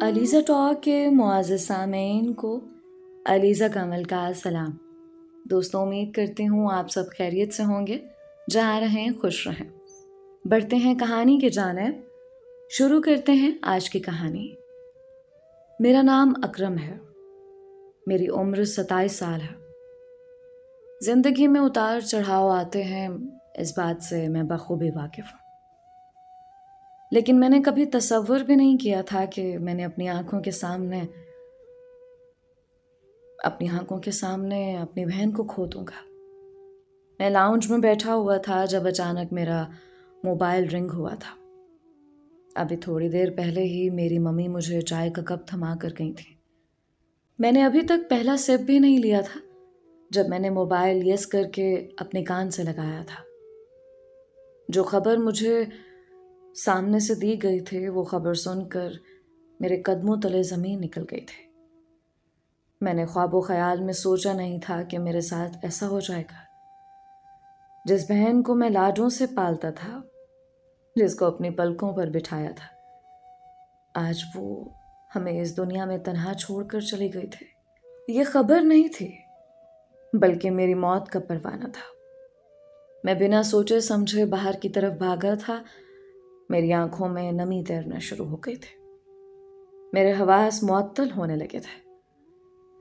Alizeh talk کے معزز سامعین کو علیزہ کمل کا سلام۔ دوستوں، امید کرتی ہوں آپ سب خیریت سے ہوں گے، جہاں رہیں خوش رہیں۔ بڑھتے ہیں کہانی کی جانب، شروع کرتے ہیں آج کی کہانی۔ میرا نام اکرم ہے، میری عمر 27 سال ہے۔ زندگی میں اتار چڑھاؤ آتے ہیں، اس بات سے میں بخوبی واقف ہوں، لیکن میں نے کبھی تصور بھی نہیں کیا تھا کہ میں نے اپنی آنکھوں کے سامنے اپنی بہن کو کھو دوں گا۔ میں لاؤنج میں بیٹھا ہوا تھا جب اچانک میرا موبائل رنگ ہوا تھا۔ ابھی تھوڑی دیر پہلے ہی میری ممی مجھے چائے کا کپ تھما کر گئی تھی۔ میں نے ابھی تک پہلا سپ بھی نہیں لیا تھا جب میں نے موبائل یس کر کے اپنے کان سے لگایا تھا۔ جو خبر مجھے سامنے سے دی گئی تھی، وہ خبر سن کر میرے قدموں تلے زمین نکل گئی تھی۔ میں نے خواب و خیال میں سوچا نہیں تھا کہ میرے ساتھ ایسا ہو جائے گا۔ جس بہن کو میں لاڈوں سے پالتا تھا، جس کو اپنی پلکوں پر بٹھایا تھا، آج وہ ہمیں اس دنیا میں تنہا چھوڑ کر چلی گئی تھی۔ یہ خبر نہیں تھی، بلکہ میری موت کا پروانہ تھا۔ میں بنا سوچے سمجھے باہر کی طرف بھاگا تھا۔ میری آنکھوں میں نمی تیرنا شروع ہو گئی تھی، میرے حواس معطل ہونے لگے تھے۔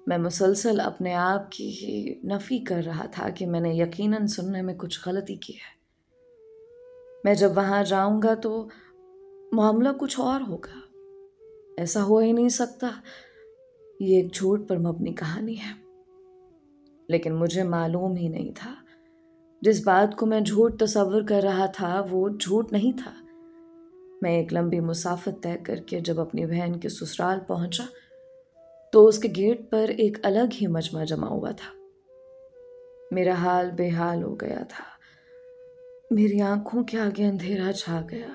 میں مسلسل اپنے آپ کی ہی نفی کر رہا تھا کہ میں نے یقیناً سننے میں کچھ غلطی کی ہے۔ میں جب وہاں جاؤں گا تو معاملہ کچھ اور ہوگا، ایسا ہو ہی نہیں سکتا، یہ ایک جھوٹ پر مبنی کہانی ہے۔ لیکن مجھے معلوم ہی نہیں تھا، جس بات کو میں جھوٹ تصور کر رہا تھا وہ جھوٹ نہیں تھا۔ میں ایک لمبی مسافت طے کر کے جب اپنی بہن کے سسرال پہنچا تو اس کے گیٹ پر ایک الگ ہی مجمع جمع ہوا تھا۔ میرا حال بے حال ہو گیا تھا، میری آنکھوں کے آگے اندھیرا چھا گیا۔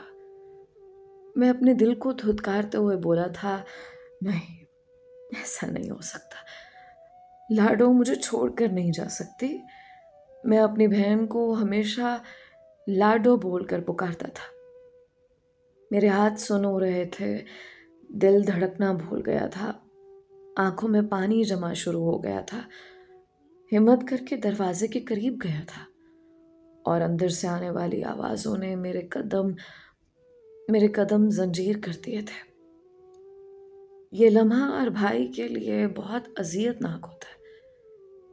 میں اپنے دل کو دھتکارتے ہوئے بولا تھا، نہیں، ایسا نہیں ہو سکتا، لاڈو مجھے چھوڑ کر نہیں جا سکتی۔ میں اپنی بہن کو ہمیشہ لاڈو بول کر پکارتا تھا۔ میرے ہاتھ سن ہو رہے تھے، دل دھڑکنا بھول گیا تھا، آنکھوں میں پانی جمع شروع ہو گیا تھا۔ ہمت کر کے دروازے کے قریب گیا تھا اور اندر سے آنے والی آوازوں نے میرے قدم زنجیر کر دیے تھے۔ یہ لمحہ ہر بھائی کے لیے بہت اذیت ناک ہوتا ہے۔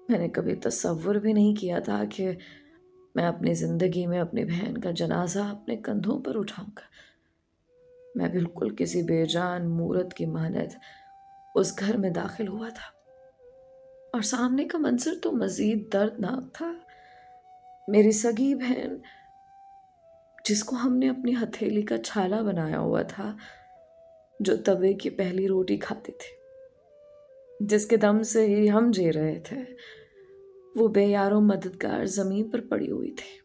میں نے کبھی تصور بھی نہیں کیا تھا کہ میں اپنی زندگی میں اپنی بہن کا جنازہ اپنے کندھوں پر اٹھاؤں گا۔ میں بالکل کسی بے جان مورت کی مانند اس گھر میں داخل ہوا تھا، اور سامنے کا منظر تو مزید دردناک تھا۔ میری سگی بہن، جس کو ہم نے اپنی ہتھیلی کا چھالا بنایا ہوا تھا، جو توے کی پہلی روٹی کھاتی تھی، جس کے دم سے ہی ہم جی رہے تھے، وہ بے یار و مددگار زمین پر پڑی ہوئی تھی۔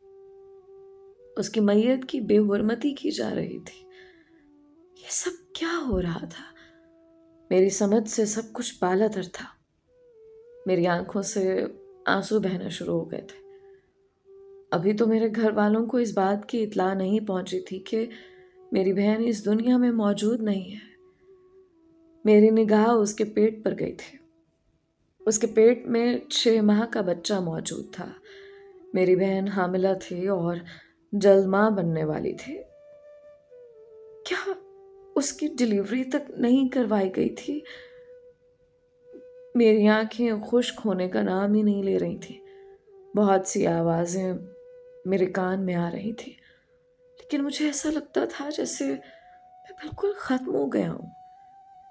اس کی میت کی بے حرمتی کی جا رہی تھی۔ یہ سب کیا ہو رہا تھا؟ میری سمجھ سے سب کچھ بالاتر تھا۔ میری آنکھوں سے آنسو بہنا شروع ہو گئے تھے۔ ابھی تو میرے گھر والوں کو اس بات کی اطلاع نہیں پہنچی تھی کہ میری بہن اس دنیا میں موجود نہیں ہے۔ میری نگاہ اس کے پیٹ پر گئی تھی۔ اس کے پیٹ میں 6 ماہ کا بچہ موجود تھا۔ میری بہن حاملہ تھی اور جلد ماں بننے والی تھی۔ کیا اس کی ڈیلیوری تک نہیں کروائی گئی تھی؟ میری آنکھیں خشک ہونے کا نام ہی نہیں لے رہی تھیں۔ بہت سی آوازیں میرے کان میں آ رہی تھی، لیکن مجھے ایسا لگتا تھا جیسے میں بالکل ختم ہو گیا ہوں۔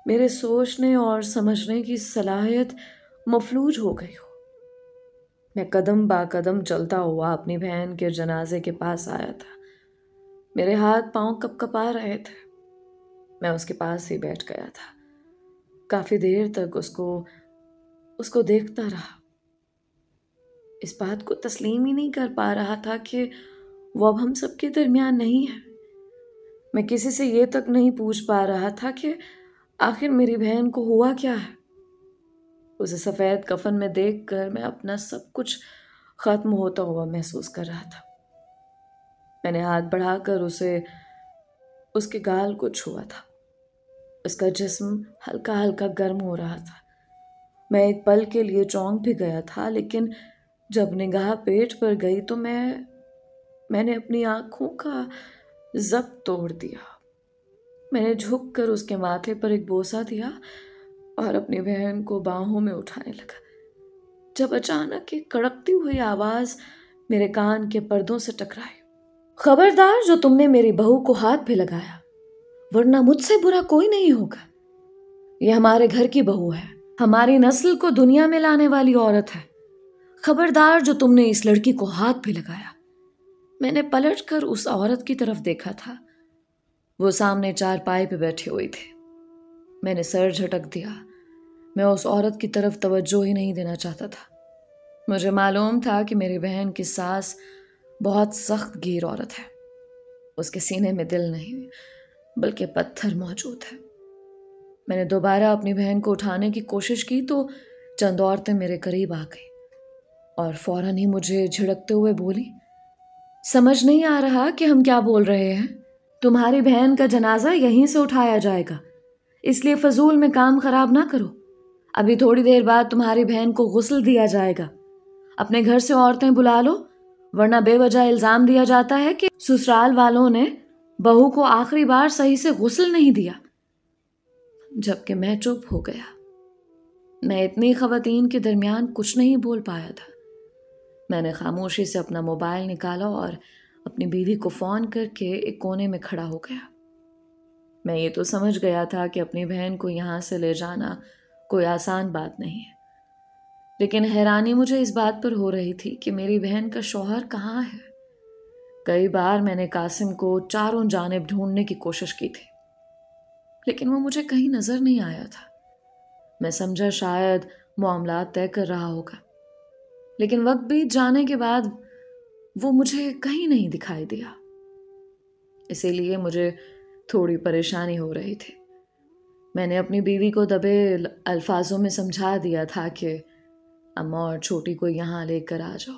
میرے سوچنے اور سمجھنے کی صلاحیت مفلوج ہو گئی ہو۔ میں قدم با قدم چلتا ہوا اپنی بہن کے جنازے کے پاس آیا تھا۔ میرے ہاتھ پاؤں کپ کپا رہے تھے۔ میں اس کے پاس ہی بیٹھ گیا تھا۔ کافی دیر تک اس کو دیکھتا رہا۔ اس بات کو تسلیم ہی نہیں کر پا رہا تھا کہ وہ اب ہم سب کے درمیان نہیں ہے۔ میں کسی سے یہ تک نہیں پوچھ پا رہا تھا کہ آخر میری بہن کو ہوا کیا ہے۔ اسے سفید کفن میں دیکھ کر میں اپنا سب کچھ ختم ہوتا ہوا محسوس کر رہا تھا۔ میں نے ہاتھ بڑھا کر اس کے گال کو چھوا تھا۔ اس کا جسم ہلکا ہلکا گرم ہو رہا تھا۔ میں ایک پل کے لیے چونک بھی گیا تھا، لیکن جب نگاہ پیٹ پر گئی تو میں نے اپنی آنکھوں کا ضبط توڑ دیا۔ میں نے جھک کر اس کے ماتھے پر ایک بوسہ دیا اور اپنی بہن کو باہوں میں اٹھانے لگا، جب اچانک ایک کڑکتی ہوئی آواز میرے کان کے پردوں سے ٹکرائی۔ خبردار جو تم نے میری بہو کو ہاتھ پہ لگایا، ورنہ مجھ سے برا کوئی نہیں ہوگا۔ یہ ہمارے گھر کی بہو ہے، ہماری نسل کو دنیا میں لانے والی عورت ہے۔ خبردار جو تم نے اس لڑکی کو ہاتھ پہ لگایا۔ میں نے پلٹ کر اس عورت کی طرف دیکھا تھا۔ وہ سامنے چارپائی پہ بیٹھی ہوئی تھی۔ میں نے سر جھٹک دیا۔ میں اس عورت کی طرف توجہ ہی نہیں دینا چاہتا تھا۔ مجھے معلوم تھا کہ میری بہن کی ساس بہت سخت گیر عورت ہے۔ اس کے سینے میں دل نہیں بلکہ پتھر موجود ہے۔ میں نے دوبارہ اپنی بہن کو اٹھانے کی کوشش کی تو چند عورتیں میرے قریب آ گئیں اور فوراً ہی مجھے جھڑکتے ہوئے بولی، سمجھ نہیں آ رہا کہ ہم کیا بول رہے ہیں؟ تمہاری بہن کا جنازہ یہیں سے اٹھایا جائے گا، اس لیے فضول میں کام خراب نہ کرو۔ ابھی تھوڑی دیر بعد تمہاری بہن کو غسل دیا جائے گا۔ اپنے گھر سے عورتیں بلا لو، ورنہ بے وجہ الزام دیا جاتا ہے کہ سسرال والوں نے بہو کو آخری بار صحیح سے غسل نہیں دیا۔ جبکہ میں چپ ہو گیا۔ میں اتنی خواتین کے درمیان کچھ نہیں بول پایا تھا۔ میں نے خاموشی سے اپنا موبائل نکالا اور اپنی بیوی کو فون کر کے ایک کونے میں کھڑا ہو گیا۔ میں یہ تو سمجھ گیا تھا کہ اپنی بہن کو یہاں سے لے جانا کوئی آسان بات نہیں ہے، لیکن حیرانی مجھے اس بات پر ہو رہی تھی کہ میری بہن کا شوہر کہاں ہے۔ کئی بار میں نے قاسم کو چاروں جانب ڈھونڈنے کی کوشش کی تھی، لیکن وہ مجھے کہیں نظر نہیں آیا تھا۔ میں سمجھا شاید معاملات طے کر رہا ہوگا، لیکن وقت بیت جانے کے بعد وہ مجھے کہیں نہیں دکھائی دیا۔ اسی لیے مجھے تھوڑی پریشانی ہو رہی تھی۔ میں نے اپنی بیوی کو دبے الفاظوں میں سمجھا دیا تھا کہ اماں اور چھوٹی کو یہاں لے کر آ جاؤ،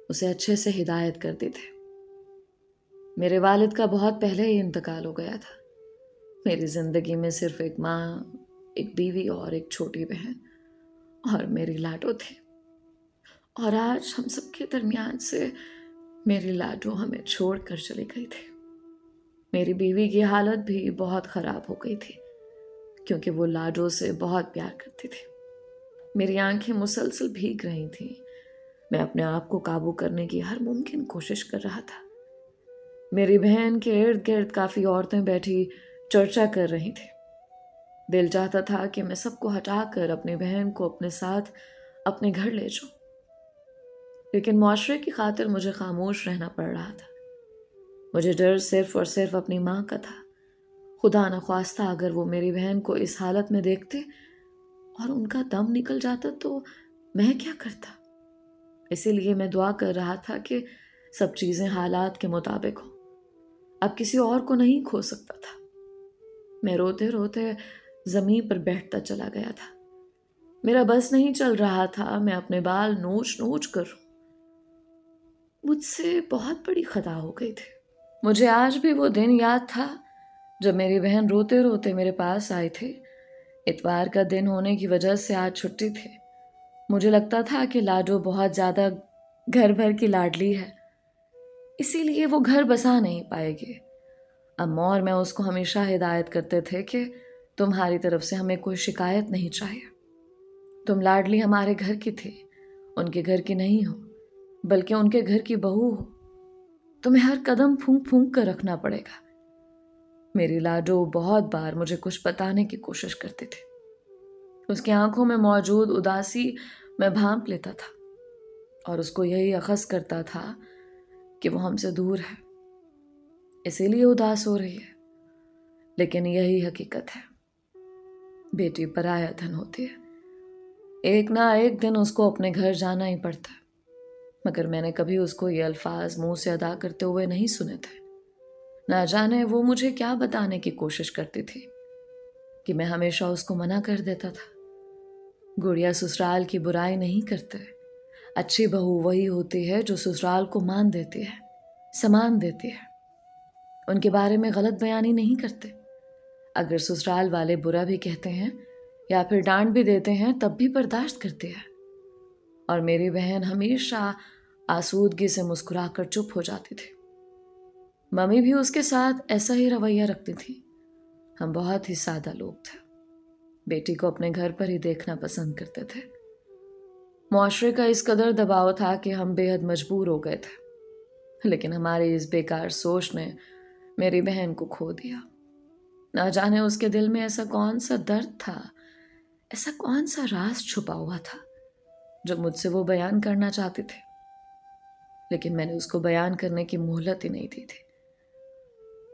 اسے اچھے سے ہدایت کر دی تھی۔ میرے والد کا بہت پہلے ہی انتقال ہو گیا تھا۔ میری زندگی میں صرف ایک ماں، ایک بیوی اور ایک چھوٹی بہن اور میری لاڈو تھی، اور آج ہم سب کے درمیان سے میری لاڈو ہمیں چھوڑ کر چلی گئی تھی۔ میری بیوی کی حالت بھی بہت خراب ہو گئی تھی کیونکہ وہ لاڈو سے بہت پیار کرتی تھی۔ میری آنکھیں مسلسل بھیگ رہی تھیں۔ میں اپنے آپ کو قابو کرنے کی ہر ممکن کوشش کر رہا تھا۔ میری بہن کے ارد گرد کافی عورتیں بیٹھی چرچا کر رہی تھیں۔ دل چاہتا تھا کہ میں سب کو ہٹا کر اپنی بہن کو اپنے ساتھ اپنے گھر لے جاؤں، لیکن معاشرے کی خاطر مجھے خاموش رہنا پڑ رہا تھا۔ مجھے ڈر صرف اور صرف اپنی ماں کا تھا۔ خدا نخواستہ اگر وہ میری بہن کو اس حالت میں دیکھتے اور ان کا دم نکل جاتا تو میں کیا کرتا؟ اسی لیے میں دعا کر رہا تھا کہ سب چیزیں حالات کے مطابق ہوں۔ اب کسی اور کو نہیں کھو سکتا تھا۔ میں روتے روتے زمین پر بیٹھتا چلا گیا تھا۔ میرا بس نہیں چل رہا تھا میں اپنے بال نوچ نوچ کر روں۔ مجھ سے بہت بڑی خطا ہو گئی تھی۔ مجھے آج بھی وہ دن یاد تھا جب میری بہن روتے روتے میرے پاس آئی تھی۔ اتوار کا دن ہونے کی وجہ سے آج چھٹی تھی۔ مجھے لگتا تھا کہ لاڈو بہت زیادہ گھر بھر کی لاڈلی ہے، اسی لیے وہ گھر بسا نہیں پائے گی۔ اماں اور میں اس کو ہمیشہ ہدایت کرتے تھے کہ تمہاری طرف سے ہمیں کوئی شکایت نہیں چاہیے۔ تم لاڈلی ہمارے گھر کی تھی، ان کے گھر کی نہیں ہو، بلکہ ان کے گھر کی بہو ہو۔ تمہیں ہر قدم پھونک پھونک کر رکھنا پڑے گا۔ میری لاڈو بہت بار مجھے کچھ بتانے کی کوشش کرتی تھی۔ اس کی آنکھوں میں موجود اداسی میں بھانپ لیتا تھا اور اس کو یہی اخذ کرتا تھا کہ وہ ہم سے دور ہے، اسی لیے اداس ہو رہی ہے۔ لیکن یہی حقیقت ہے، بیٹی پرایا دھن ہوتی ہے۔ ایک نہ ایک دن اس کو اپنے گھر جانا ہی پڑتا ہے، مگر میں نے کبھی اس کو یہ الفاظ منہ سے ادا کرتے ہوئے نہیں سنے تھے۔ نہ جانے وہ مجھے کیا بتانے کی کوشش کرتی تھی کہ میں ہمیشہ اس کو منع کر دیتا تھا۔ گڑیا سسرال کی برائی نہیں کرتے، اچھی بہو وہی ہوتی ہے جو سسرال کو مان دیتی ہے، سامان دیتی ہے، ان کے بارے میں غلط بیانی نہیں کرتے۔ اگر سسرال والے برا بھی کہتے ہیں یا پھر ڈانٹ بھی دیتے ہیں تب بھی برداشت کرتی ہے، اور میری بہن ہمیشہ آسودگی سے مسکرا کر چپ ہو جاتی تھی۔ ممی بھی اس کے ساتھ ایسا ہی رویہ رکھتی تھی۔ ہم بہت ہی سادہ لوگ تھے، بیٹی کو اپنے گھر پر ہی دیکھنا پسند کرتے تھے۔ معاشرے کا اس قدر دباؤ تھا کہ ہم بے حد مجبور ہو گئے تھے، لیکن ہماری اس بیکار سوچ نے میری بہن کو کھو دیا۔ نہ جانے اس کے دل میں ایسا کون سا درد تھا، ایسا کون سا راز چھپا ہوا تھا جو مجھ سے وہ بیان کرنا چاہتی تھی، لیکن میں نے اس کو بیان کرنے کی مہلت ہی نہیں دی تھی۔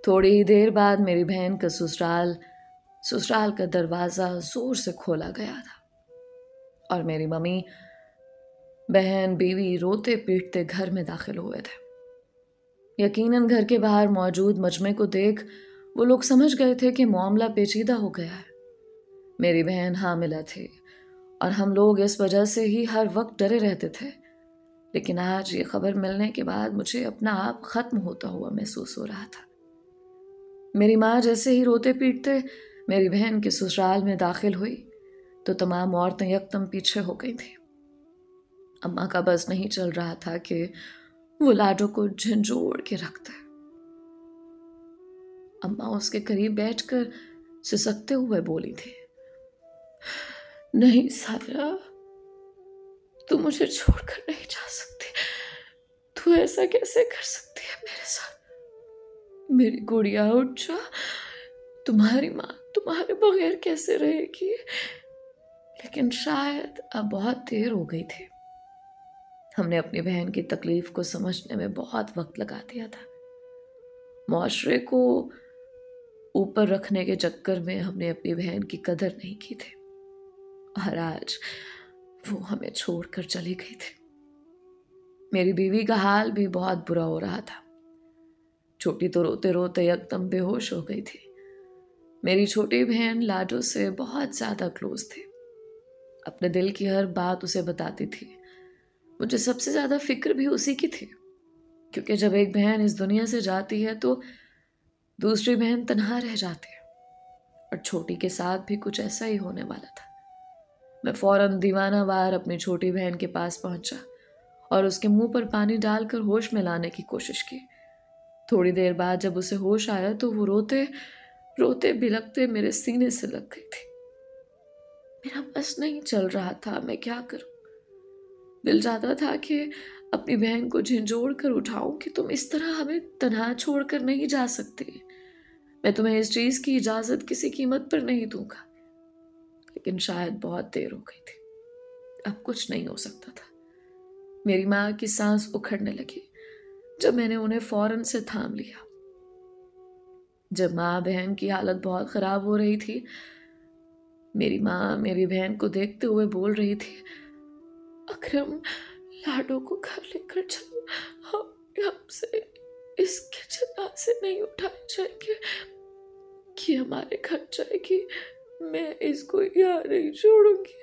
تھوڑی ہی دیر بعد میری بہن کا سسرال کا دروازہ زور سے کھولا گیا تھا، اور میری ممی، بہن، بیوی روتے پیٹتے گھر میں داخل ہوئے تھے۔ یقیناً گھر کے باہر موجود مجمع کو دیکھ وہ لوگ سمجھ گئے تھے کہ معاملہ پیچیدہ ہو گیا ہے۔ میری بہن حاملہ تھی اور ہم لوگ اس وجہ سے ہی ہر وقت ڈرے رہتے تھے، لیکن آج یہ خبر ملنے کے بعد مجھے اپنا آپ ختم ہوتا ہوا محسوس ہو رہا تھا۔ میری ماں جیسے ہی روتے پیٹتے میری بہن کے سسرال میں داخل ہوئی تو تمام عورتیں یکدم پیچھے ہو گئی تھیں۔ اماں کا بس نہیں چل رہا تھا کہ وہ لاڈو کو جھنجھوڑ کے رکھ دے۔ اماں اس کے قریب بیٹھ کر سسکتے ہوئے بولی تھی، نہیں سارا، تو مجھے چھوڑ کر نہیں جا سکتی، تو ایسا کیسے کر سکتی ہے میرے ساتھ؟ میری گڑیا اٹھ جا، تمہاری ماں تمہارے بغیر کیسے رہے گی؟ لیکن شاید اب بہت دیر ہو گئی تھی۔ ہم نے اپنی بہن کی تکلیف کو سمجھنے میں بہت وقت لگا دیا تھا۔ معاشرے کو اوپر رکھنے کے چکر میں ہم نے اپنی بہن کی قدر نہیں کی تھی، اور آج وہ ہمیں چھوڑ کر چلی گئی تھی۔ میری بیوی کا حال بھی بہت برا ہو رہا تھا۔ چھوٹی تو روتے روتے یکدم بے ہوش ہو گئی تھی۔ میری چھوٹی بہن لاڈو سے بہت زیادہ کلوز تھی، اپنے دل کی ہر بات اسے بتاتی تھی۔ مجھے سب سے زیادہ فکر بھی اسی کی تھی، کیونکہ جب ایک بہن اس دنیا سے جاتی ہے تو دوسری بہن تنہا رہ جاتی ہے، اور چھوٹی کے ساتھ بھی کچھ ایسا ہی ہونے والا تھا۔ میں فوراً دیوانہ وار اپنی چھوٹی بہن کے پاس پہنچا اور اس کے منہ پر پانی ڈال کر ہوش میں لانے کی کوشش کی۔ تھوڑی دیر بعد جب اسے ہوش آیا تو وہ روتے روتے بلکتے میرے سینے سے لگ گئی تھی۔ میرا بس نہیں چل رہا تھا، میں کیا کروں؟ دل چاہتا تھا کہ اپنی بہن کو جھنجھوڑ کر اٹھاؤں کہ تم اس طرح ہمیں تنہا چھوڑ کر نہیں جا سکتی، میں تمہیں اس چیز کی اجازت کسی قیمت پر نہیں دوں گا۔ لیکن شاید بہت دیر ہو گئی تھی، اب کچھ نہیں ہو سکتا تھا۔ میری ماں کی سانس اکھڑنے لگی جب میں نے انہیں فوراً سے تھام لیا۔ جب ماں بہن کی حالت بہت خراب ہو رہی تھی، میری ماں میری بہن کو دیکھتے ہوئے بول رہی تھی، اکرم، لاڈو کو گھر لے کر چلو، ہم سے اس کے جنازے سے نہیں اٹھائے جائیں گے، کہ ہمارے گھر جائے گی، میں اس کو یہاں نہیں چھوڑوں گی۔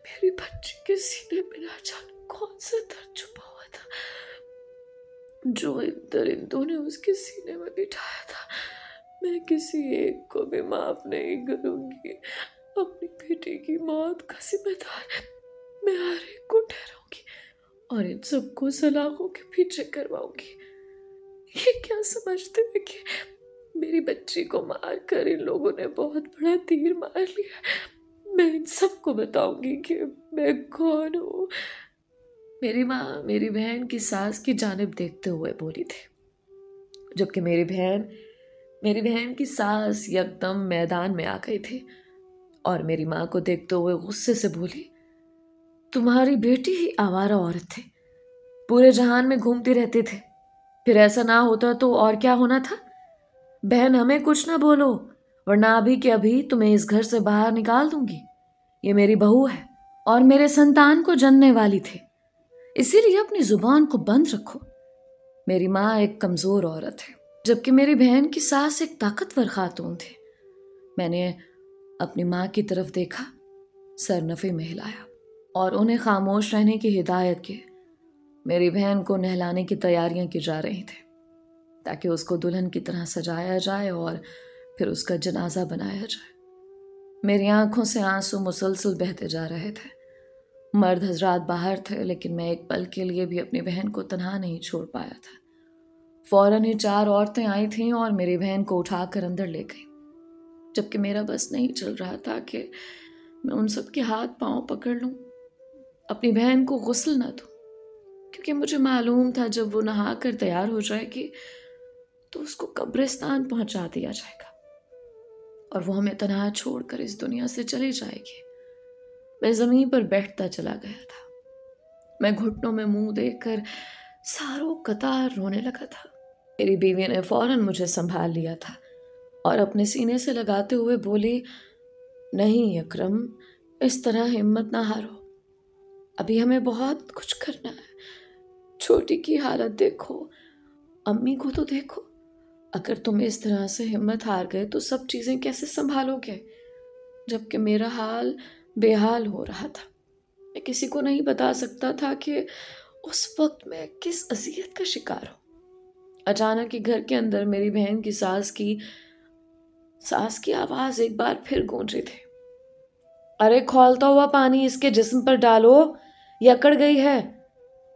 میری بچی کے سینے میں نہ جانے کون سا درد چھپا ہوا تھا جو ان درندوں نے اس کے سینے میں بٹھایا تھا۔ میں کسی ایک کو بھی معاف نہیں کروں گی، اپنی بیٹی کی موت کا ذمہ دار میں ہر ایک کو ٹھہراؤں گی اور ان سب کو سلاخوں کے پیچھے کرواؤں گی۔ یہ کیا سمجھتے ہیں کہ میری بچی کو مار کر ان لوگوں نے بہت بڑا تیر مار لیا؟ میں ان سب کو بتاؤں گی کہ میں کون ہوں۔ میری ماں میری بہن کی ساس کی جانب دیکھتے ہوئے بولی تھی، جبکہ میری بہن کی ساس یکدم میدان میں آ گئی تھی اور میری ماں کو دیکھتے ہوئے غصے سے بولی، تمہاری بیٹی ہی آوارہ عورت تھی، پورے جہان میں گھومتی رہتی تھی، پھر ایسا نہ ہوتا تو اور کیا ہونا تھا؟ بہن، ہمیں کچھ نہ بولو، ورنہ ابھی کے ابھی تمہیں اس گھر سے باہر نکال دوں گی۔ یہ میری بہو ہے اور میرے سنتان کو جننے والی تھی، اسی لیے اپنی زبان کو بند رکھو۔ میری ماں ایک کمزور عورت ہے، جبکہ میری بہن کی ساس ایک طاقتور خاتون تھی۔ میں نے اپنی ماں کی طرف دیکھا، سر نفی میں ہلایا اور انہیں خاموش رہنے کی ہدایت کی۔ میری بہن کو نہلانے کی تیاریاں کی جا رہی تھیں تاکہ اس کو دلہن کی طرح سجایا جائے اور پھر اس کا جنازہ بنایا جائے۔ میری آنکھوں سے آنسو مسلسل بہتے جا رہے تھے۔ مرد حضرات باہر تھے، لیکن میں ایک پل کے لیے بھی اپنی بہن کو تنہا نہیں چھوڑ پایا تھا۔ فوراً ہی 4 عورتیں آئی تھیں اور میری بہن کو اٹھا کر اندر لے گئی، جبکہ میرا بس نہیں چل رہا تھا کہ میں ان سب کے ہاتھ پاؤں پکڑ لوں، اپنی بہن کو غسل نہ دوں، کیونکہ مجھے معلوم تھا جب وہ نہا کر تیار ہو جائے گی تو اس کو قبرستان پہنچا دیا جائے گا اور وہ ہمیں تنہا چھوڑ کر اس دنیا سے چلی جائے گی۔ میں زمین پر بیٹھتا چلا گیا تھا۔ میں گھٹنوں میں منہ دے کر ساروں قطار رونے لگا تھا۔ میری بیوی نے فوراً مجھے سنبھال لیا تھا اور اپنے سینے سے لگاتے ہوئے بولی، نہیں اکرم، اس طرح ہمت نہ ہارو، ابھی ہمیں بہت کچھ کرنا ہے۔ چھوٹی کی حالت دیکھو، امی کو تو دیکھو، اگر تم اس طرح سے ہمت ہار گئے تو سب چیزیں کیسے سنبھالو گے؟ جبکہ میرا حال بے حال ہو رہا تھا۔ میں کسی کو نہیں بتا سکتا تھا کہ اس وقت میں کس اذیت کا شکار ہوں۔ اچانک ہی گھر کے اندر میری بہن کی ساس کی آواز ایک بار پھر گونجی تھی، ارے کھولتا ہوا پانی اس کے جسم پر ڈالو، یہ اکڑ گئی ہے۔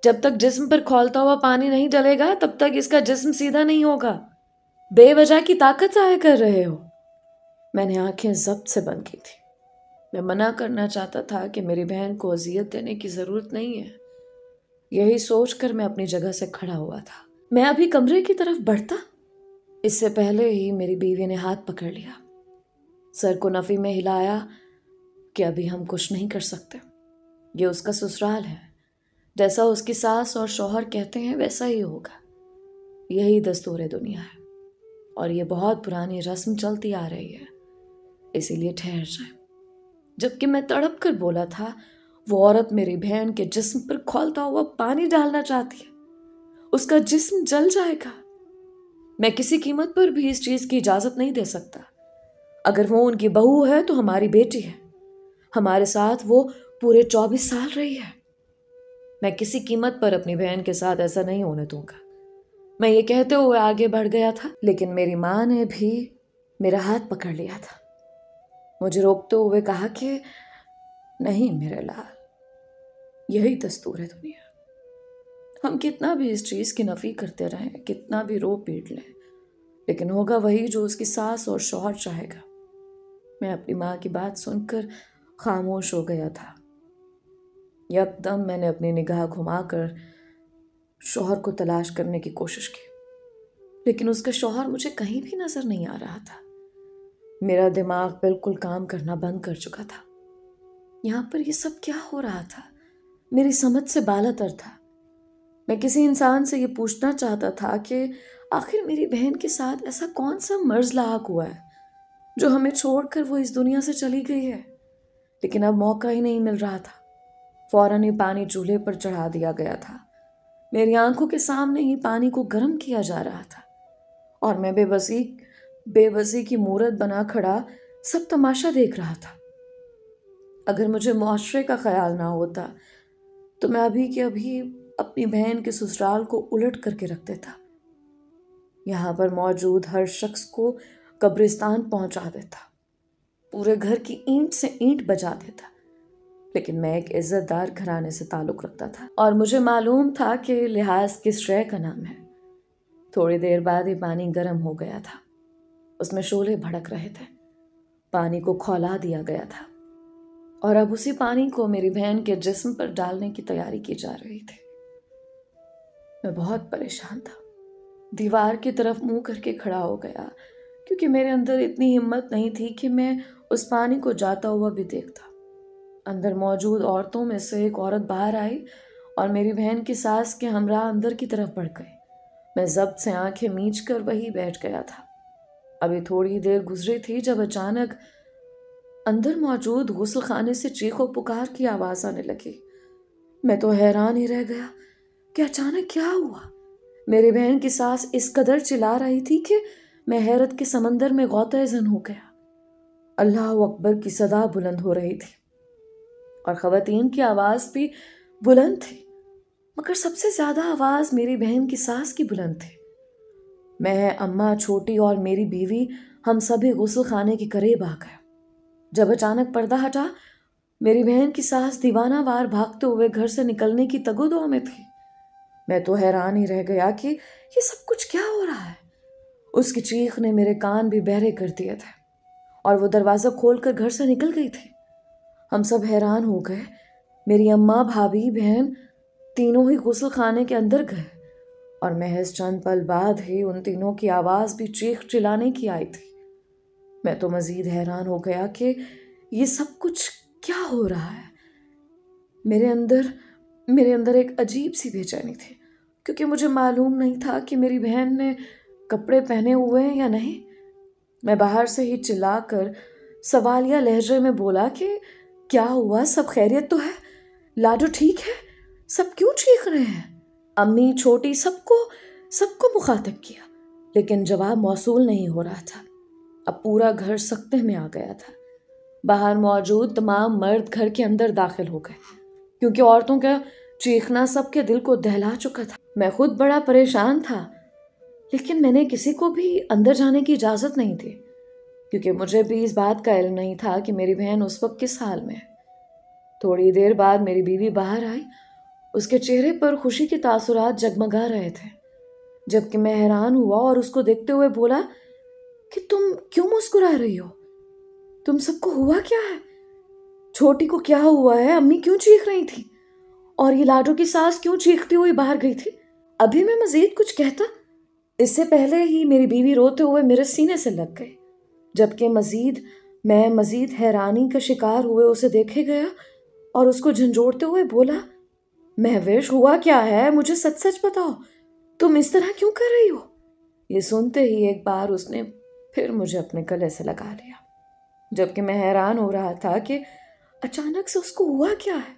جب تک جسم پر کھولتا ہوا پانی نہیں ڈلے گا تب تک اس کا جسم سیدھا نہیں ہوگا، بے وجہ کی طاقت ضائع کر رہے ہو۔ میں نے آنکھیں ضبط سے بند کی تھی۔ میں منع کرنا چاہتا تھا کہ میری بہن کو اذیت دینے کی ضرورت نہیں ہے۔ یہی سوچ کر میں اپنی جگہ سے کھڑا ہوا تھا۔ میں ابھی کمرے کی طرف بڑھتا، اس سے پہلے ہی میری بیوی نے ہاتھ پکڑ لیا، سر کو نفی میں ہلایا کہ ابھی ہم کچھ نہیں کر سکتے، یہ اس کا سسرال ہے، جیسا اس کی ساس اور شوہر کہتے ہیں ویسا ہی ہوگا، یہی دستور دنیا ہے اور یہ بہت پرانی رسم چلتی آ رہی ہے، اسی لیے ٹھہر جائیں۔ جبکہ میں تڑپ کر بولا تھا، وہ عورت میری بہن کے جسم پر کھولتا ہوا پانی ڈالنا چاہتی ہے، اس کا جسم جل جائے گا۔ میں کسی قیمت پر بھی اس چیز کی اجازت نہیں دے سکتا۔ اگر وہ ان کی بہو ہے تو ہماری بیٹی ہے، ہمارے ساتھ وہ پورے 24 سال رہی ہے۔ میں کسی قیمت پر اپنی بہن کے ساتھ ایسا نہیں ہونے دوں گا۔ میں یہ کہتے ہوئے آگے بڑھ گیا تھا، لیکن میری ماں نے بھی میرا ہاتھ پکڑ لیا تھا، مجھے روکتے ہوئے کہا کہ نہیں میرے لال، یہی دستور ہے دنیا، ہم کتنا بھی اس چیز کی نفی کرتے رہیں، کتنا بھی رو پیٹ لیں، لیکن ہوگا وہی جو اس کی ساس اور شوہر چاہے گا۔ میں اپنی ماں کی بات سن کر خاموش ہو گیا تھا۔ یکدم میں نے اپنی نگاہ گھما کر شوہر کو تلاش کرنے کی کوشش کی، لیکن اس کا شوہر مجھے کہیں بھی نظر نہیں آ رہا تھا۔ میرا دماغ بالکل کام کرنا بند کر چکا تھا۔ یہاں پر یہ سب کیا ہو رہا تھا؟ میری سمجھ سے بالاتر تھا۔ میں کسی انسان سے یہ پوچھنا چاہتا تھا کہ آخر میری بہن کے ساتھ ایسا کون سا مرض لاحق ہوا ہے جو ہمیں چھوڑ کر وہ اس دنیا سے چلی گئی ہے، لیکن اب موقع ہی نہیں مل رہا تھا۔ فوراً ہی پانی چولہے پر چڑھا دیا گیا تھا۔ میری آنکھوں کے سامنے ہی پانی کو گرم کیا جا رہا تھا اور میں بے بسی کی مورت بنا کھڑا سب تماشا دیکھ رہا تھا۔ اگر مجھے معاشرے کا خیال نہ ہوتا تو میں ابھی کے ابھی اپنی بہن کے سسرال کو الٹ کر کے رکھ دیتا، یہاں پر موجود ہر شخص کو قبرستان پہنچا دیتا، پورے گھر کی اینٹ سے اینٹ بجا دیتا، لیکن میں ایک عزت دار گھرانے سے تعلق رکھتا تھا اور مجھے معلوم تھا کہ لحاظ کس شے کا نام ہے۔ تھوڑی دیر بعد ہی پانی گرم ہو گیا تھا، اس میں شعلے بھڑک رہے تھے، پانی کو کھولا دیا گیا تھا اور اب اسی پانی کو میری بہن کے جسم پر ڈالنے کی تیاری کی جا رہی تھی۔ میں بہت پریشان تھا، دیوار کی طرف منہ کر کے کھڑا ہو گیا، کیونکہ میرے اندر اتنی ہمت نہیں تھی کہ میں اس پانی کو جاتا ہوا بھی دیکھتا۔ اندر موجود عورتوں میں سے ایک عورت باہر آئی اور میری بہن کی ساس کے ہمراہ اندر کی طرف بڑھ گئی۔ میں ضبط سے آنکھیں میچ کر وہیں بیٹھ گیا تھا۔ ابھی تھوڑی دیر گزری تھی جب اچانک اندر موجود غسل خانے سے چیخ و پکار کی آواز آنے لگی۔ میں تو حیران ہی رہ گیا کہ اچانک کیا ہوا۔ میری بہن کی ساس اس قدر چلا رہی تھی کہ میں حیرت کے سمندر میں غوطہ زن ہو گیا۔ اللہ اکبر کی صدا بلند ہو رہی تھی اور خواتین کی آواز بھی بلند تھی، مگر سب سے زیادہ آواز میری بہن کی ساس کی بلند تھی۔ میں، اماں، چھوٹی اور میری بیوی ہم سبھی غسل خانے کے قریب آ گئے۔ جب اچانک پردہ ہٹا، میری بہن کی ساس دیوانہ وار بھاگتے ہوئے گھر سے نکلنے کی تگو میں تھی۔ میں تو حیران ہی رہ گیا کہ یہ سب کچھ کیا ہو رہا ہے۔ اس کی چیخ نے میرے کان بھی بہرے کر دیے تھے اور وہ دروازہ کھول کر گھر سے نکل گئی تھی۔ ہم سب حیران ہو گئے۔ میری اماں، بھابھی، بہن تینوں ہی غسل خانے کے اندر گئے اور محض چند پل بعد ہی ان تینوں کی آواز بھی چیخ چلانے کی آئی تھی۔ میں تو مزید حیران ہو گیا کہ یہ سب کچھ کیا ہو رہا ہے۔ میرے اندر ایک عجیب سی بے چینی تھی، کیونکہ مجھے معلوم نہیں تھا کہ میری بہن نے کپڑے پہنے ہوئے ہیں یا نہیں۔ میں باہر سے ہی چلا کر سوالیہ لہجے میں بولا کہ کیا ہوا، سب خیریت تو ہے؟ لاڈو ٹھیک ہے؟ سب کیوں چیخ رہے ہیں؟ امی، چھوٹی، سب کو مخاطب کیا، لیکن جواب موصول نہیں ہو رہا تھا۔ اب پورا گھر سکتے میں آ گیا تھا۔ باہر موجود تمام مرد گھر کے اندر داخل ہو گئے، کیونکہ عورتوں کا چیخنا سب کے دل کو دہلا چکا تھا۔ میں خود بڑا پریشان تھا، لیکن میں نے کسی کو بھی اندر جانے کی اجازت نہیں دی، کیونکہ مجھے بھی اس بات کا علم نہیں تھا کہ میری بہن اس وقت کس حال میں ہے۔ تھوڑی دیر بعد میری بیوی باہر آئی۔ اس کے چہرے پر خوشی کے تاثرات جگمگا رہے تھے، جبکہ میں حیران ہوا اور اس کو دیکھتے ہوئے بولا کہ تم کیوں مسکرا رہی ہو؟ تم سب کو ہوا کیا ہے؟ چھوٹی کو کیا ہوا ہے؟ امی کیوں چیخ رہی تھی؟ اور یہ لاڈو کی ساس کیوں چیختی ہوئی باہر گئی تھی؟ ابھی میں مزید کچھ کہتا، اس سے پہلے ہی میری بیوی روتے ہوئے میرے سینے سے لگ گئی، جبکہ میں مزید حیرانی کا شکار ہوئے اسے دیکھے گیا اور اس کو جھنجھوڑتے ہوئے بولا، مہوش ہوا کیا ہے؟ مجھے سچ سچ بتاؤ، تم اس طرح کیوں کر رہی ہو؟ یہ سنتے ہی ایک بار اس نے پھر مجھے اپنے گلے سے لگا لیا، جبکہ میں حیران ہو رہا تھا کہ اچانک سے اس کو ہوا کیا ہے۔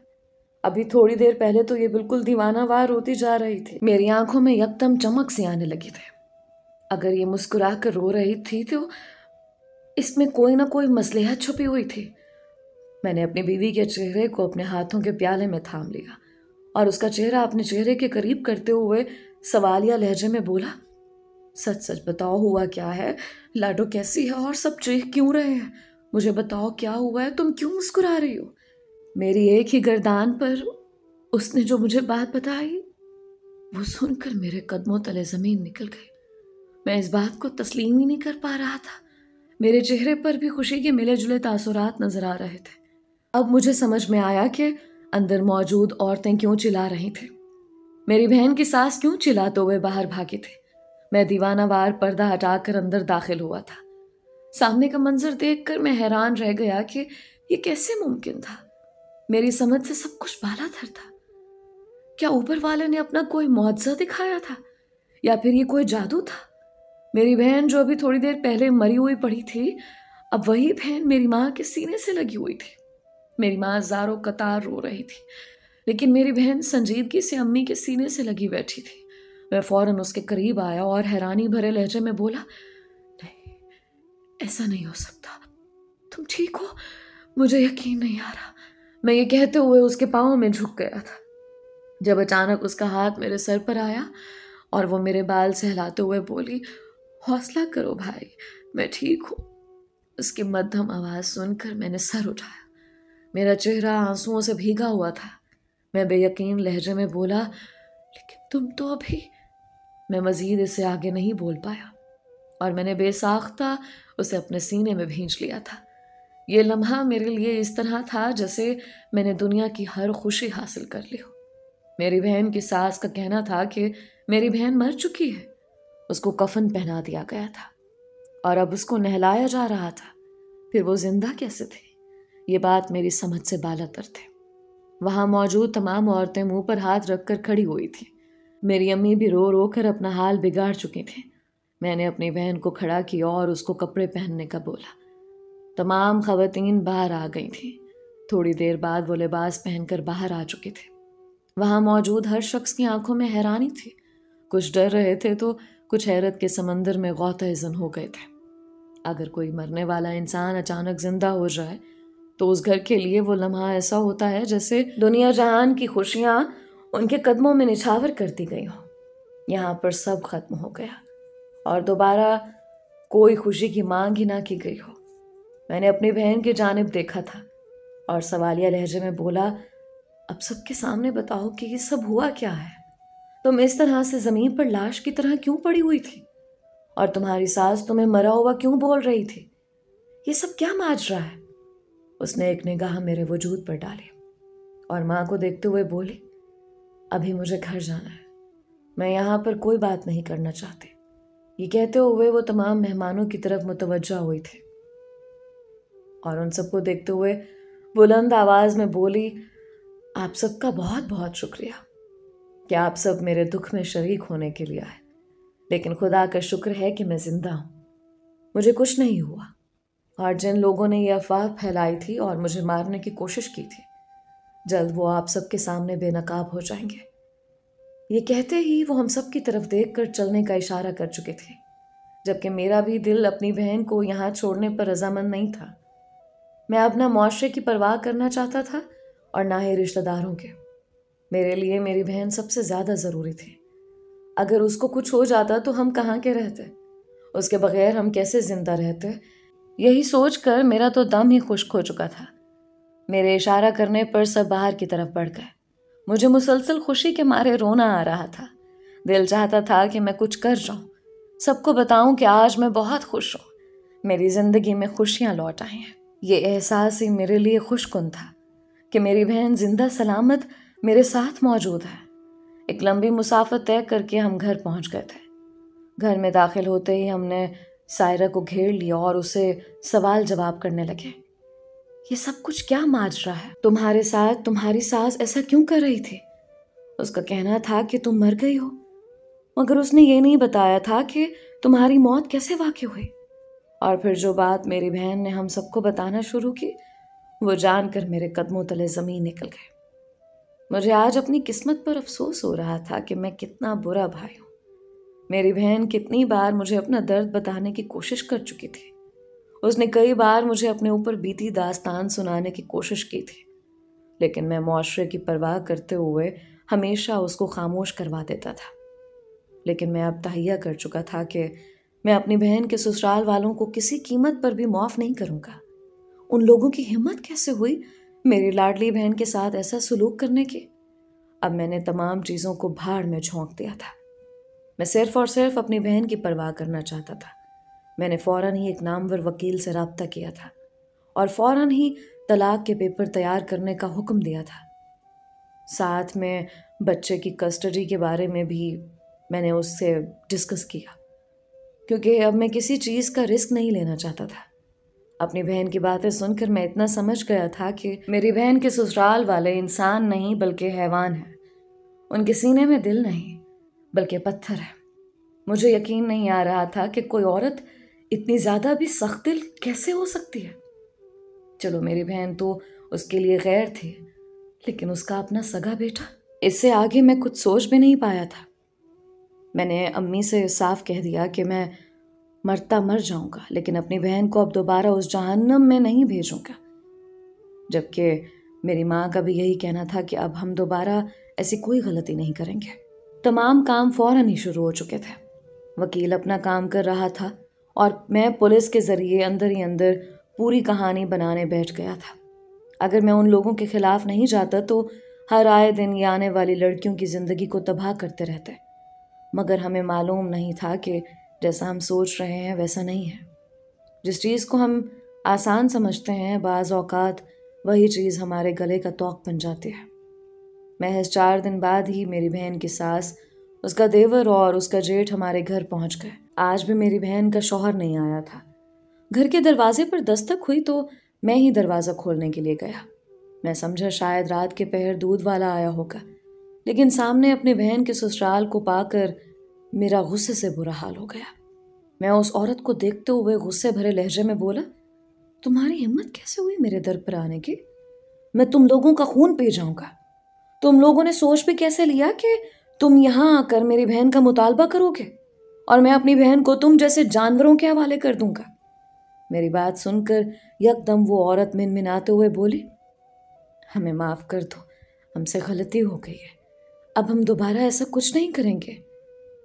ابھی تھوڑی دیر پہلے تو یہ بالکل دیوانہ وار ہوتی جا رہی تھی۔ میری آنکھوں میں یکدم چمک سی آنے لگی تھی۔ اگر یہ مسکرا کر رو رہی تھی تو اس میں کوئی نہ کوئی مصلحت چھپی ہوئی تھی۔ میں نے اپنی بیوی کے چہرے کو اپنے ہاتھوں کے پیالے میں تھام لیا اور اس کا چہرہ اپنے چہرے کے قریب کرتے ہوئے سوالیہ لہجے میں بولا، سچ سچ بتاؤ، ہوا کیا ہے؟ لاڈو کیسی ہے اور سب چیخ کیوں رہے ہیں؟ مجھے بتاؤ کیا ہوا ہے، تم کیوں مسکرا رہی ہو؟ میری ایک ہی گردان پر اس نے جو مجھے بات بتائی، وہ سن کر میرے قدموں تلے زمین نکل گئی۔ میں اس بات کو تسلیم ہی نہیں کر پا رہا تھا۔ میرے چہرے پر بھی خوشی کے ملے جلے تاثرات نظر آ رہے تھے۔ اب مجھے سمجھ میں آیا کہ اندر موجود عورتیں کیوں چلا رہی تھیں۔ میری بہن کی ساس کیوں چلاتے ہوئے باہر بھاگی تھی۔ میں دیوانہ وار پردہ ہٹا کر اندر داخل ہوا تھا۔ سامنے کا منظر دیکھ کر میں حیران رہ گیا کہ یہ کیسے ممکن تھا۔ میری سمجھ سے سب کچھ بالا تر تھا۔ کیا اوپر والے نے اپنا کوئی معجزہ دکھایا تھا یا پھر یہ کوئی جادو تھا؟ میری بہن جو ابھی تھوڑی دیر پہلے مری ہوئی پڑی تھی، اب وہی بہن میری ماں کے سینے سے لگی ہوئی تھی۔ میری ماں زاروں قطار رو رہی تھی، لیکن میری بہن سنجیدگی سے امی کے سینے سے لگی بیٹھی تھی۔ میں فوراً اس کے قریب آیا اور حیرانی بھرے لہجے میں بولا، نہیں، ایسا نہیں ہو سکتا، تم ٹھیک ہو؟ مجھے یقین نہیں آ رہا۔ میں یہ کہتے ہوئے اس کے پاؤں میں جھک گیا تھا، جب اچانک اس کا ہاتھ میرے سر پر آیا اور وہ میرے بال سہلاتے ہوئے بولی، حوصلہ کرو بھائی، میں ٹھیک ہوں۔ اس کی مدھم آواز سن کر میں نے سر اٹھایا۔ میرا چہرہ آنسوؤں سے بھیگا ہوا تھا۔ میں بے یقین لہجے میں بولا، لیکن تم تو ابھی… میں مزید اسے آگے نہیں بول پایا اور میں نے بے ساختہ اسے اپنے سینے میں بھینچ لیا تھا۔ یہ لمحہ میرے لیے اس طرح تھا جیسے میں نے دنیا کی ہر خوشی حاصل کر لی ہو۔ میری بہن کی ساس کا کہنا تھا کہ میری بہن مر چکی ہے، اس کو کفن پہنا دیا گیا تھا اور اب اس کو نہلایا جا رہا تھا۔ پھر وہ زندہ کیسے تھی؟ یہ بات میری سمجھ سے بالا تر تھی۔ وہاں موجود تمام عورتیں منہ پر ہاتھ رکھ کر کھڑی ہوئی تھیں۔ میری امی بھی رو رو کر اپنا حال بگاڑ چکی تھیں۔ میں نے اپنی بہن کو کھڑا کیا اور اس کو کپڑے پہننے کا بولا۔ تمام خواتین باہر آ گئی تھیں۔ تھوڑی دیر بعد وہ لباس پہن کر باہر آ چکی تھے۔ وہاں موجود ہر شخص کی آنکھوں میں حیرانی تھی۔ کچھ ڈر رہے تھے تو کچھ حیرت کے سمندر میں غوطہ زن ہو گئے تھے۔ اگر کوئی مرنے والا انسان اچانک زندہ ہو جائے تو اس گھر کے لیے وہ لمحہ ایسا ہوتا ہے جیسے دنیا جہان کی خوشیاں ان کے قدموں میں نچھاور کر دی گئی ہوں۔ یہاں پر سب ختم ہو گیا اور دوبارہ کوئی خوشی کی مانگ ہی نہ کی گئی ہو۔ میں نے اپنی بہن کی جانب دیکھا تھا اور سوالیہ لہجے میں بولا، اب سب کے سامنے بتاؤ کہ یہ سب ہوا کیا ہے؟ تم اس طرح سے زمین پر لاش کی طرح کیوں پڑی ہوئی تھی؟ اور تمہاری ساس تمہیں مرا ہوا کیوں بول رہی تھی؟ یہ سب کیا ماجرا ہے؟ اس نے ایک نگاہ میرے وجود پر ڈالی اور ماں کو دیکھتے ہوئے بولی، ابھی مجھے گھر جانا ہے، میں یہاں پر کوئی بات نہیں کرنا چاہتی۔ یہ کہتے ہوئے وہ تمام مہمانوں کی طرف متوجہ ہوئی تھی اور ان سب کو دیکھتے ہوئے بلند آواز میں بولی، آپ سب کا بہت بہت شکریہ کہ آپ سب میرے دکھ میں شریک ہونے کے لیے آئے، لیکن خدا کا شکر ہے کہ میں زندہ ہوں، مجھے کچھ نہیں ہوا، اور جن لوگوں نے یہ افواہ پھیلائی تھی اور مجھے مارنے کی کوشش کی تھی، جلد وہ آپ سب کے سامنے بے نقاب ہو جائیں گے۔ یہ کہتے ہی وہ ہم سب کی طرف دیکھ کر چلنے کا اشارہ کر چکے تھے، جبکہ میرا بھی دل اپنی بہن کو یہاں چھوڑنے پر رضامند نہیں تھا۔ میں اب نہ معاشرے کی پرواہ کرنا چاہتا تھا اور نہ ہی رشتہ داروں کے۔ میرے لیے میری بہن سب سے زیادہ ضروری تھی۔ اگر اس کو کچھ ہو جاتا تو ہم کہاں کے رہتے؟ اس کے بغیر ہم کیسے زندہ رہتے؟ یہی سوچ کر میرا تو دم ہی خشک ہو چکا تھا۔ میرے اشارہ کرنے پر سب باہر کی طرف بڑھ گئے۔ مجھے مسلسل خوشی کے مارے رونا آ رہا تھا۔ دل چاہتا تھا کہ میں کچھ کر جاؤں، سب کو بتاؤں کہ آج میں بہت خوش ہوں، میری زندگی میں خوشیاں لوٹ آئی ہیں۔ یہ احساس ہی میرے لیے خوش کن تھا کہ میری بہن زندہ سلامت میرے ساتھ موجود ہے۔ ایک لمبی مسافت طے کر کے ہم گھر پہنچ گئے تھے۔ گھر میں داخل ہوتے ہی ہم نے سائرہ کو گھیر لیا اور اسے سوال جواب کرنے لگے۔ یہ سب کچھ کیا ماجرا ہے؟ تمہارے ساتھ تمہاری ساس ایسا کیوں کر رہی تھی؟ اس کا کہنا تھا کہ تم مر گئی ہو، مگر اس نے یہ نہیں بتایا تھا کہ تمہاری موت کیسے واقع ہوئی۔ اور پھر جو بات میری بہن نے ہم سب کو بتانا شروع کی، وہ جان کر میرے قدموں تلے زمین نکل گئی۔ مجھے آج اپنی قسمت پر افسوس ہو رہا تھا کہ میں کتنا برا بھائی ہوں۔ میری بہن کتنی بار مجھے اپنا درد بتانے کی کوشش کر چکی تھی۔ اس نے کئی بار مجھے اپنے اوپر بیتی داستان سنانے کی کوشش کی تھی، لیکن میں معاشرے کی پرواہ کرتے ہوئے ہمیشہ اس کو خاموش کروا دیتا تھا۔ لیکن میں اب تہیہ کر چکا تھا کہ میں اپنی بہن کے سسرال والوں کو کسی قیمت پر بھی معاف نہیں کروں گا۔ ان لوگوں کی ہمت کیسے ہوئی میری لاڈلی بہن کے ساتھ ایسا سلوک کرنے کی؟ اب میں نے تمام چیزوں کو بھاڑ میں جھونک دیا تھا۔ میں صرف اور صرف اپنی بہن کی پرواہ کرنا چاہتا تھا۔ میں نے فوراً ہی ایک نامور وکیل سے رابطہ کیا تھا اور فوراً ہی طلاق کے پیپر تیار کرنے کا حکم دیا تھا۔ ساتھ میں بچے کی کسٹڈی کے بارے میں بھی میں نے اس سے ڈسکس کیا، کیونکہ اب میں کسی چیز کا رسک نہیں لینا چاہتا تھا۔ اپنی بہن کی باتیں سن کر میں اتنا سمجھ گیا تھا کہ میری بہن کے سسرال والے انسان نہیں بلکہ حیوان ہیں۔ ان کے سینے میں دل نہیں بلکہ پتھر ہے۔ مجھے یقین نہیں آ رہا تھا کہ کوئی عورت اتنی زیادہ بھی سخت دل کیسے ہو سکتی ہے۔ چلو میری بہن تو اس کے لیے غیر تھی، لیکن اس کا اپنا سگا بیٹا، اس سے آگے میں کچھ سوچ بھی نہیں پایا تھا۔ میں نے امی سے صاف کہہ دیا کہ میں مرتا مر جاؤں گا، لیکن اپنی بہن کو اب دوبارہ اس جہنم میں نہیں بھیجوں گا۔ جبکہ میری ماں کا بھی یہی کہنا تھا کہ اب ہم دوبارہ ایسی کوئی غلطی نہیں کریں گے۔ تمام کام فوراً ہی شروع ہو چکے تھے۔ وکیل اپنا کام کر رہا تھا اور میں پولیس کے ذریعے اندر ہی اندر پوری کہانی بنانے بیٹھ گیا تھا۔ اگر میں ان لوگوں کے خلاف نہیں جاتا تو ہر آئے دن یہ آنے والی لڑکیوں کی زندگی کو تباہ کرتے رہتے، مگر ہمیں معلوم نہیں تھا کہ جیسا ہم سوچ رہے ہیں ویسا نہیں ہے۔ جس چیز کو ہم آسان سمجھتے ہیں بعض اوقات وہی چیز ہمارے گلے کا توق بن جاتی ہے۔ محض 4 دن بعد ہی میری بہن کی ساس، اس کا دیور اور اس کا جیٹھ ہمارے گھر پہنچ گئے۔ آج بھی میری بہن کا شوہر نہیں آیا تھا۔ گھر کے دروازے پر دستک ہوئی تو میں ہی دروازہ کھولنے کے لیے گیا۔ میں سمجھا شاید رات کے پہر دودھ والا آیا ہوگا، لیکن سامنے اپنی بہن کے سسرال کو پا کر میرا غصے سے برا حال ہو گیا۔ میں اس عورت کو دیکھتے ہوئے غصے بھرے لہجے میں بولا، تمہاری ہمت کیسے ہوئی میرے در پر آنے کی؟ میں تم لوگوں کا خون پی جاؤں گا۔ تم لوگوں نے سوچ بھی کیسے لیا کہ تم یہاں آ کر میری بہن کا مطالبہ کرو گے اور میں اپنی بہن کو تم جیسے جانوروں کے حوالے کر دوں گا؟ میری بات سن کر یکدم وہ عورت منمناتے ہوئے بولی، ہمیں معاف کر دو، ہم سے غلطی ہو گئی ہے، اب ہم دوبارہ ایسا کچھ نہیں کریں گے۔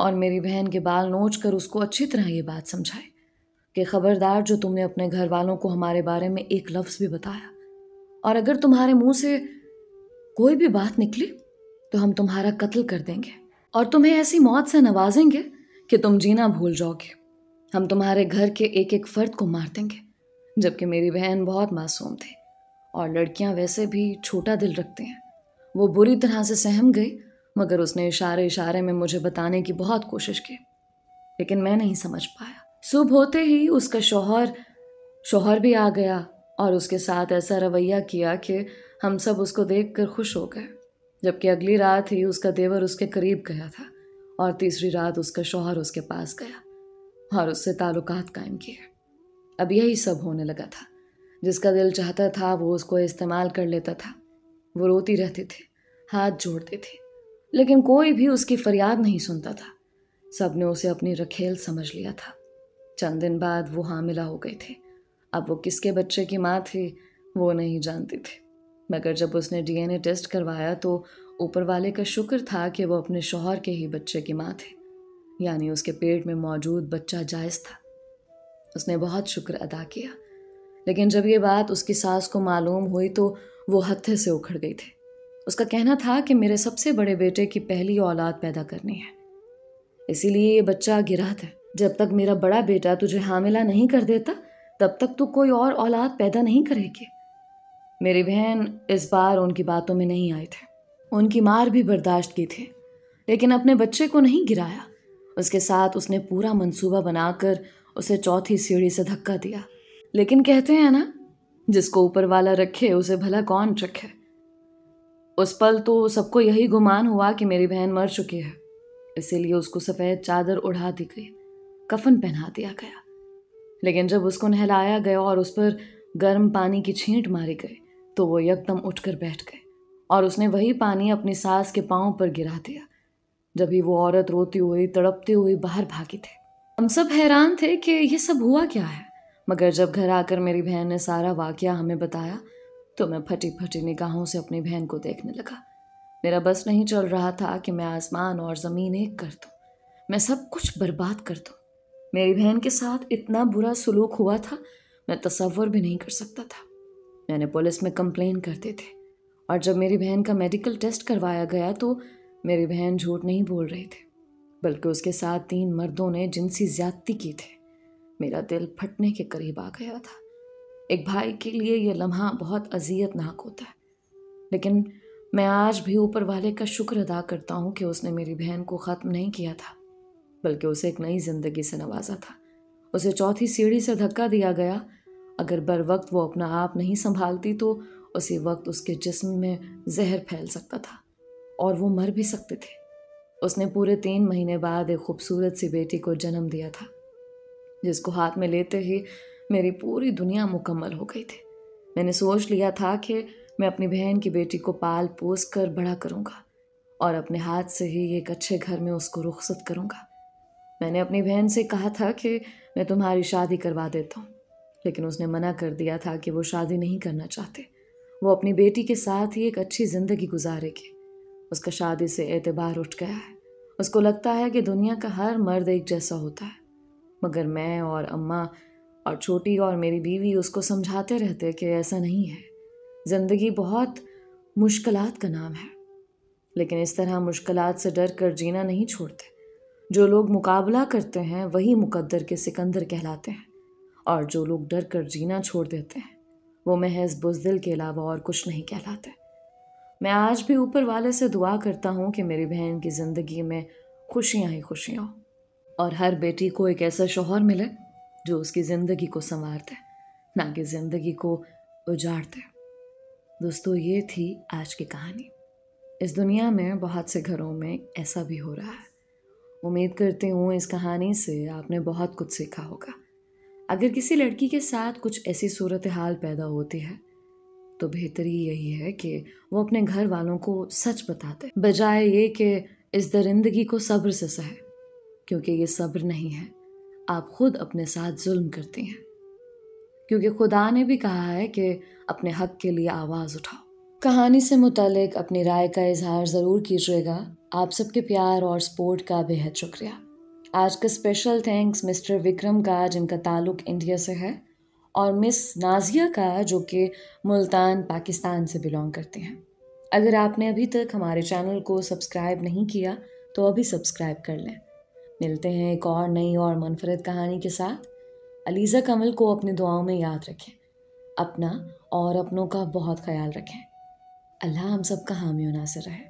اور میری بہن کے بال نوچ کر اس کو اچھی طرح یہ بات سمجھائی کہ خبردار جو تم نے اپنے گھر والوں کو ہمارے بارے میں ایک لفظ بھی بتایا، اور اگر تمہارے منہ سے کوئی بھی بات نکلی تو ہم تمہارا قتل کر دیں گے اور تمہیں ایسی موت سے نوازیں گے کہ تم جینا بھول جاؤ گے۔ ہم تمہارے گھر کے ایک ایک فرد کو مار دیں گے۔ جبکہ میری بہن بہت معصوم تھی اور لڑکیاں ویسے بھی چھوٹا دل رکھتے ہیں۔ وہ بری طرح سے سہم گئی، مگر اس نے اشارے اشارے میں مجھے بتانے کی بہت کوشش کی، لیکن میں نہیں سمجھ پایا۔ صبح ہوتے ہی اس کا شوہر بھی آ گیا اور اس کے ساتھ ایسا رویہ کیا کہ ہم سب اس کو دیکھ کر خوش ہو گئے۔ جبکہ اگلی رات ہی اس کا دیور اس کے قریب گیا تھا اور تیسری رات اس کا شوہر اس کے پاس گیا اور اس سے تعلقات قائم کیے۔ اب یہی سب ہونے لگا تھا۔ جس کا دل چاہتا تھا وہ اس کو استعمال کر لیتا تھا۔ وہ روتی رہتی تھی، ہاتھ جوڑتی تھی، لیکن کوئی بھی اس کی فریاد نہیں سنتا تھا۔ سب نے اسے اپنی رکھیل سمجھ لیا تھا۔ چند دن بعد وہ حاملہ ہو گئی تھی۔ اب وہ کس کے بچے کی ماں تھی وہ نہیں جانتی تھی، مگر جب اس نے DNA ٹیسٹ کروایا تو اوپر والے کا شکر تھا کہ وہ اپنے شوہر کے ہی بچے کی ماں تھی، یعنی اس کے پیٹ میں موجود بچہ جائز تھا۔ اس نے بہت شکر ادا کیا، لیکن جب یہ بات اس کی ساس کو معلوم ہوئی تو وہ ہتھے سے اکھڑ گئی تھی۔ اس کا کہنا تھا کہ میرے سب سے بڑے بیٹے کی پہلی اولاد پیدا کرنی ہے، اسی لیے یہ بچہ گراہت ہے۔ جب تک میرا بڑا بیٹا تجھے حاملہ نہیں کر دیتا تب تک تو کوئی اور اولاد پیدا نہیں کرے گی۔ میری بہن اس بار ان کی باتوں میں نہیں آئی تھی۔ ان کی مار بھی برداشت کی تھی، لیکن اپنے بچے کو نہیں گرایا۔ اس کے ساتھ اس نے پورا منصوبہ بنا کر اسے چوتھی سیڑھی سے دھکا دیا۔ لیکن کہتے ہیں نا، جس کو اوپر والا رکھے اسے بھلا کون چکھے۔ اس پل تو سب کو یہی گمان ہوا کہ میری بہن مر چکی ہے، اسی لیے اس کو سفید چادر اڑا دی گئی، کفن پہنا دیا گیا۔ لیکن جب اس کو نہلایا گیا اور اس پر گرم پانی کی چھینٹ ماری گئی تو وہ یکدم اٹھ کر بیٹھ گئی اور اس نے وہی پانی اپنی ساس کے پاؤں پر گرا دیا۔ جبھی وہ عورت روتی ہوئی تڑپتی ہوئی باہر بھاگی تھی۔ ہم سب حیران تھے کہ یہ سب ہوا کیا ہے، مگر جب گھر آ کر میری بہن نے سارا واقعہ ہمیں بتایا تو میں پھٹی پھٹی نگاہوں سے اپنی بہن کو دیکھنے لگا۔ میرا بس نہیں چل رہا تھا کہ میں آسمان اور زمین ایک کر دوں، میں سب کچھ برباد کر دوں۔ میری بہن کے ساتھ اتنا برا سلوک ہوا تھا میں تصور بھی نہیں کر سکتا تھا۔ میں نے پولیس میں کمپلین کر دی تھی، اور جب میری بہن کا میڈیکل ٹیسٹ کروایا گیا تو میری بہن جھوٹ نہیں بول رہی تھی، بلکہ اس کے ساتھ 3 مردوں نے جنسی زیادتی کی تھی۔ میرا دل پھٹنے کے قریب آ گیا تھا۔ ایک بھائی کے لیے یہ لمحہ بہت اذیت ناک ہوتا ہے، لیکن میں آج بھی اوپر والے کا شکر ادا کرتا ہوں کہ اس نے میری بہن کو ختم نہیں کیا تھا، بلکہ اسے ایک نئی زندگی سے نوازا تھا۔ اسے چوتھی سیڑھی سے دھکا دیا گیا۔ اگر بر وقت وہ اپنا آپ نہیں سنبھالتی تو اسی وقت اس کے جسم میں زہر پھیل سکتا تھا اور وہ مر بھی سکتے تھے۔ اس نے پورے 3 مہینے بعد ایک خوبصورت سی بیٹی کو جنم دیا تھا، جس کو ہاتھ میں لیتے ہی میری پوری دنیا مکمل ہو گئی تھی۔ میں نے سوچ لیا تھا کہ میں اپنی بہن کی بیٹی کو پال پوس کر بڑا کروں گا اور اپنے ہاتھ سے ہی ایک اچھے گھر میں اس کو رخصت کروں گا۔ میں نے اپنی بہن سے کہا تھا کہ میں تمہاری شادی کروا دیتا ہوں، لیکن اس نے منع کر دیا تھا کہ وہ شادی نہیں کرنا چاہتے۔ وہ اپنی بیٹی کے ساتھ ہی ایک اچھی زندگی گزارے گی۔ اس کا شادی سے اعتبار اٹھ گیا ہے۔ اس کو لگتا ہے کہ دنیا کا ہر مرد ایک جیسا ہوتا ہے، مگر میں اور اماں اور چھوٹی اور میری بیوی اس کو سمجھاتے رہتے کہ ایسا نہیں ہے۔ زندگی بہت مشکلات کا نام ہے، لیکن اس طرح مشکلات سے ڈر کر جینا نہیں چھوڑتے۔ جو لوگ مقابلہ کرتے ہیں وہی مقدر کے سکندر کہلاتے ہیں، اور جو لوگ ڈر کر جینا چھوڑ دیتے ہیں وہ محض بزدل کے علاوہ اور کچھ نہیں کہلاتے۔ میں آج بھی اوپر والے سے دعا کرتا ہوں کہ میری بہن کی زندگی میں خوشیاں ہی خوشیاں ہوں، اور ہر بیٹی کو ایک ایسا شوہر ملے جو اس کی زندگی کو سنوار دے، نہ کہ زندگی کو اجاڑ دے۔ دوستو، یہ تھی آج کی کہانی۔ اس دنیا میں بہت سے گھروں میں ایسا بھی ہو رہا ہے۔ امید کرتی ہوں اس کہانی سے آپ نے بہت کچھ سیکھا ہوگا۔ اگر کسی لڑکی کے ساتھ کچھ ایسی صورتحال پیدا ہوتی ہے تو بہتری یہی ہے کہ وہ اپنے گھر والوں کو سچ بتاتے، بجائے یہ کہ اس درندگی کو صبر سے سہے، کیونکہ یہ صبر نہیں ہے، آپ خود اپنے ساتھ ظلم کرتی ہیں۔ کیونکہ خدا نے بھی کہا ہے کہ اپنے حق کے لیے آواز اٹھاؤ۔ کہانی سے متعلق اپنی رائے کا اظہار ضرور کیجیے گا. آپ سب کے پیار اور سپورٹ کا بے حد شکریہ. آج کا اسپیشل تھینکس مسٹر وکرم کا جن کا تعلق انڈیا سے ہے، اور مس نازیہ کا جو کہ ملتان پاکستان سے بلانگ کرتے ہیں. اگر آپ نے ابھی تک ہمارے چینل کو سبسکرائب نہیں کیا تو ابھی سبسکرائب کر لیں. ملتے ہیں ایک اور نئی اور منفرد کہانی کے ساتھ. علیزہ کمل کو اپنی دعاؤں میں یاد رکھیں. اپنا اور اپنوں کا بہت خیال رکھیں. اللہ ہم سب کا حامی و ناصر رہے.